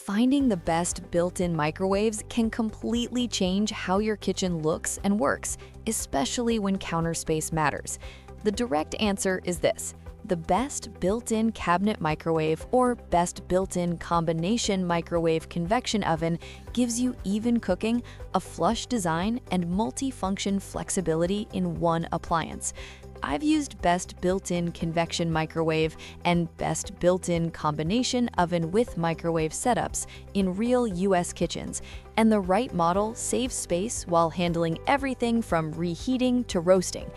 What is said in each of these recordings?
Finding the best built-in microwaves can completely change how your kitchen looks and works, especially when counter space matters. The direct answer is this: the best built-in cabinet microwave or best built-in combination microwave convection oven gives you even cooking, a flush design, and multi-function flexibility in one appliance. I've used best built-in convection microwave and best built-in combination oven with microwave setups in real US kitchens, and the right model saves space while handling everything from reheating to roasting.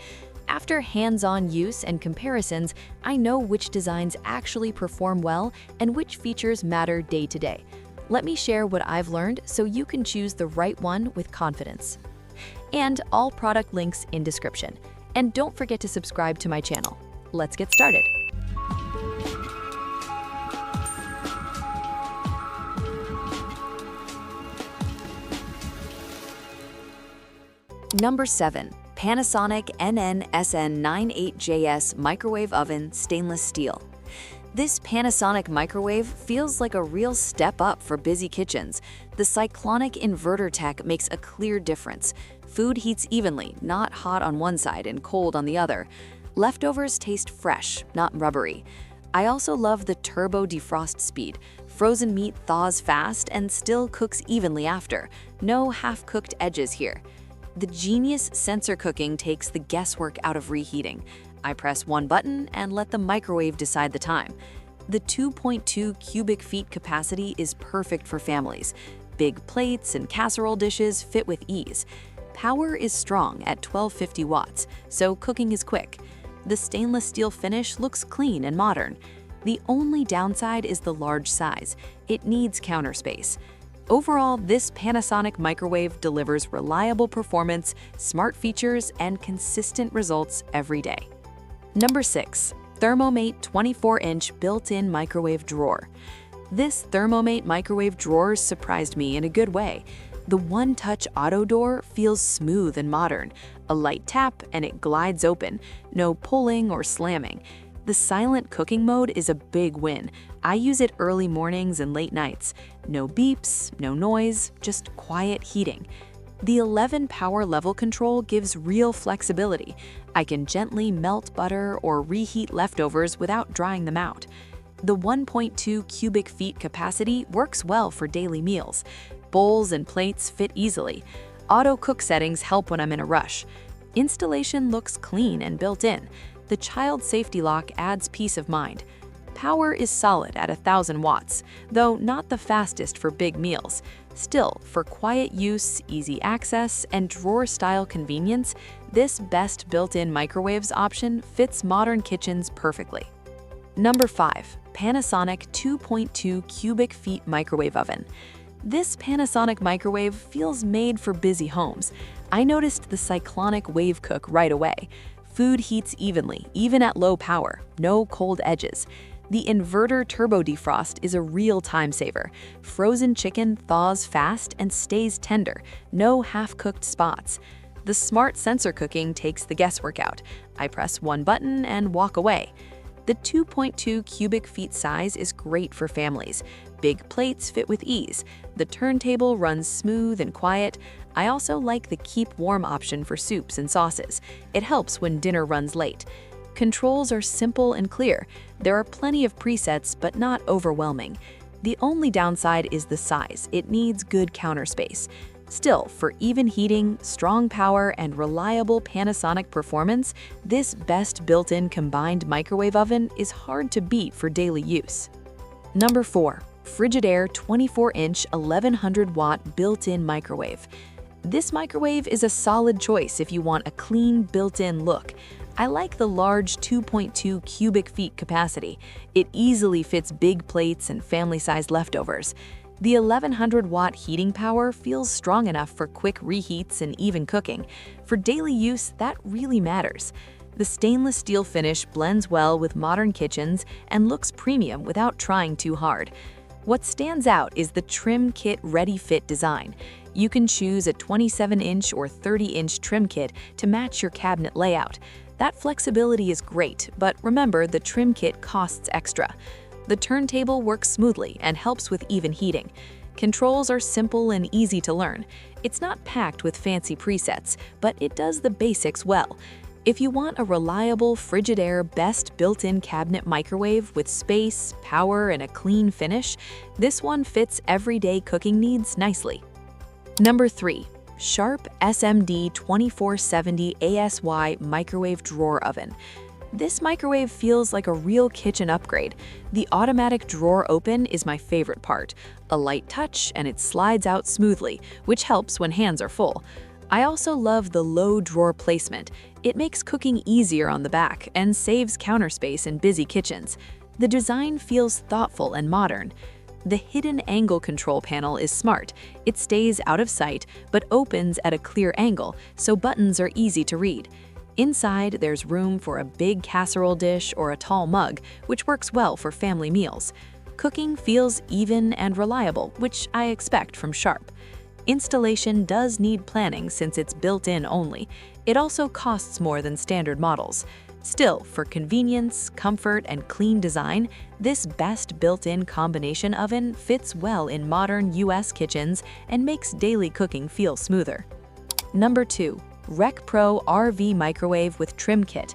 After hands-on use and comparisons, I know which designs actually perform well and which features matter day to day. Let me share what I've learned so you can choose the right one with confidence. And all product links in description. And don't forget to subscribe to my channel. Let's get started. Number 7. Panasonic NN-SN98JS Microwave Oven Stainless Steel. This Panasonic microwave feels like a real step up for busy kitchens. The cyclonic inverter tech makes a clear difference. Food heats evenly, not hot on one side and cold on the other. Leftovers taste fresh, not rubbery. I also love the turbo defrost speed. Frozen meat thaws fast and still cooks evenly after. No half-cooked edges here. The genius sensor cooking takes the guesswork out of reheating. I press one button and let the microwave decide the time. The 2.2 cubic feet capacity is perfect for families. Big plates and casserole dishes fit with ease. Power is strong at 1250 watts, so cooking is quick. The stainless steel finish looks clean and modern. The only downside is the large size. It needs counter space. Overall, this Panasonic microwave delivers reliable performance, smart features, and consistent results every day. Number 6. ThermoMate 24-inch built-in microwave drawer. This ThermoMate microwave drawer surprised me in a good way. The one-touch auto door feels smooth and modern. A light tap and it glides open, no pulling or slamming. The silent cooking mode is a big win. I use it early mornings and late nights. No beeps, no noise, just quiet heating. The 11 power level control gives real flexibility. I can gently melt butter or reheat leftovers without drying them out. The 1.2 cubic feet capacity works well for daily meals. Bowls and plates fit easily. Auto cook settings help when I'm in a rush. Installation looks clean and built in. The child safety lock adds peace of mind. Power is solid at 1000 watts, though not the fastest for big meals. Still, for quiet use, easy access, and drawer-style convenience, this best built-in microwaves option fits modern kitchens perfectly. Number 5. Panasonic 2.2 cubic feet microwave oven. This Panasonic microwave feels made for busy homes. I noticed the cyclonic wave cook right away. Food heats evenly, even at low power, no cold edges. The inverter turbo defrost is a real time saver. Frozen chicken thaws fast and stays tender, no half-cooked spots. The smart sensor cooking takes the guesswork out. I press one button and walk away. The 2.2 cubic feet size is great for families. Big plates fit with ease. The turntable runs smooth and quiet. I also like the keep warm option for soups and sauces. It helps when dinner runs late. Controls are simple and clear. There are plenty of presets, but not overwhelming. The only downside is the size. It needs good counter space. Still, for even heating, strong power, and reliable Panasonic performance, this best built-in combined microwave oven is hard to beat for daily use. Number 4. Frigidaire 24-inch 1100-watt built-in microwave. This microwave is a solid choice if you want a clean, built-in look. I like the large 2.2 cubic feet capacity. It easily fits big plates and family-sized leftovers. The 1100-watt heating power feels strong enough for quick reheats and even cooking. For daily use, that really matters. The stainless steel finish blends well with modern kitchens and looks premium without trying too hard. What stands out is the trim kit ready-fit design. You can choose a 27-inch or 30-inch trim kit to match your cabinet layout. That flexibility is great, but remember the trim kit costs extra. The turntable works smoothly and helps with even heating. Controls are simple and easy to learn. It's not packed with fancy presets, but it does the basics well. If you want a reliable Frigidaire Best Built-In Cabinet Microwave with space, power, and a clean finish, this one fits everyday cooking needs nicely. Number 3. Sharp SMD 2470 ASY Microwave Drawer Oven. This microwave feels like a real kitchen upgrade. The automatic drawer open is my favorite part. A light touch and it slides out smoothly, which helps when hands are full. I also love the low drawer placement. It makes cooking easier on the back and saves counter space in busy kitchens. The design feels thoughtful and modern. The hidden angle control panel is smart. It stays out of sight but opens at a clear angle, so buttons are easy to read. Inside, there's room for a big casserole dish or a tall mug, which works well for family meals. Cooking feels even and reliable, which I expect from Sharp. Installation does need planning since it's built-in only. It also costs more than standard models. Still, for convenience, comfort, and clean design, this best built-in combination oven fits well in modern US kitchens and makes daily cooking feel smoother. Number 2. RecPro RV Microwave with Trim Kit.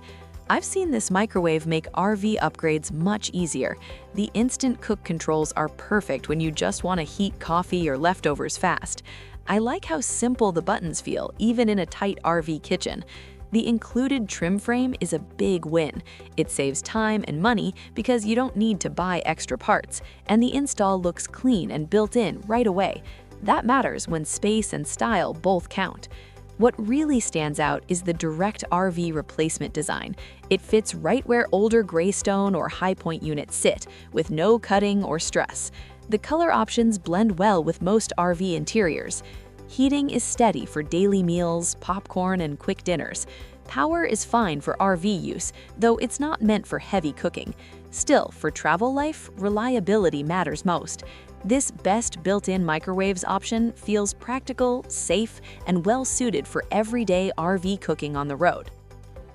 I've seen this microwave make RV upgrades much easier. The instant cook controls are perfect when you just want to heat coffee or leftovers fast. I like how simple the buttons feel, even in a tight RV kitchen. The included trim frame is a big win. It saves time and money because you don't need to buy extra parts, and the install looks clean and built in right away. That matters when space and style both count. What really stands out is the direct RV replacement design. It fits right where older Greystone or High Point units sit, with no cutting or stress. The color options blend well with most RV interiors. Heating is steady for daily meals, popcorn, and quick dinners. Power is fine for RV use, though it's not meant for heavy cooking. Still, for travel life, reliability matters most. This best built-in microwaves option feels practical, safe, and well-suited for everyday RV cooking on the road.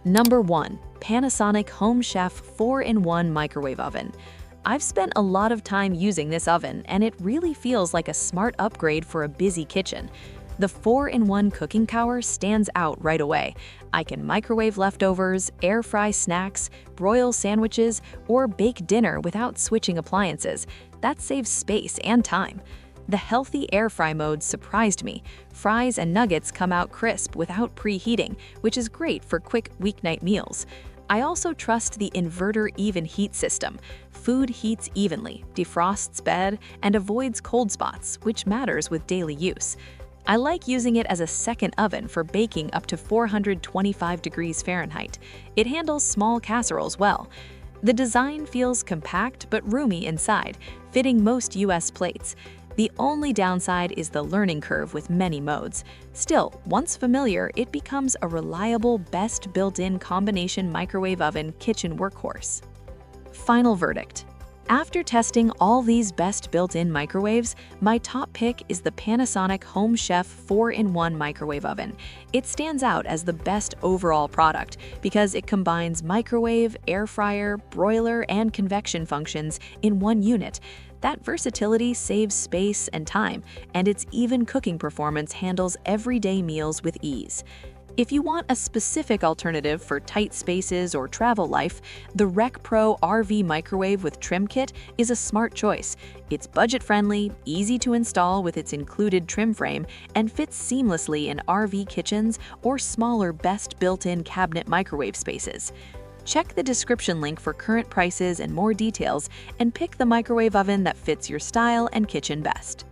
Number 1. Panasonic HomeChef 4-in-1 Microwave Oven. I've spent a lot of time using this oven, and it really feels like a smart upgrade for a busy kitchen. The 4-in-1 cooking power stands out right away. I can microwave leftovers, air fry snacks, broil sandwiches, or bake dinner without switching appliances. That saves space and time. The healthy air fry mode surprised me. Fries and nuggets come out crisp without preheating, which is great for quick weeknight meals. I also trust the inverter even heat system. Food heats evenly, defrosts bed, and avoids cold spots, which matters with daily use. I like using it as a second oven for baking up to 425 degrees Fahrenheit. It handles small casseroles well. The design feels compact but roomy inside, fitting most US plates. The only downside is the learning curve with many modes. Still, once familiar, it becomes a reliable, best built-in combination microwave oven kitchen workhorse. Final verdict. After testing all these best built-in microwaves, my top pick is the Panasonic HomeChef 4-in-1 microwave oven. It stands out as the best overall product because it combines microwave, air fryer, broiler, and convection functions in one unit. That versatility saves space and time, and its even cooking performance handles everyday meals with ease. If you want a specific alternative for tight spaces or travel life, the RecPro RV Microwave with Trim Kit is a smart choice. It's budget-friendly, easy to install with its included trim frame, and fits seamlessly in RV kitchens or smaller best built-in cabinet microwave spaces. Check the description link for current prices and more details, and pick the microwave oven that fits your style and kitchen best.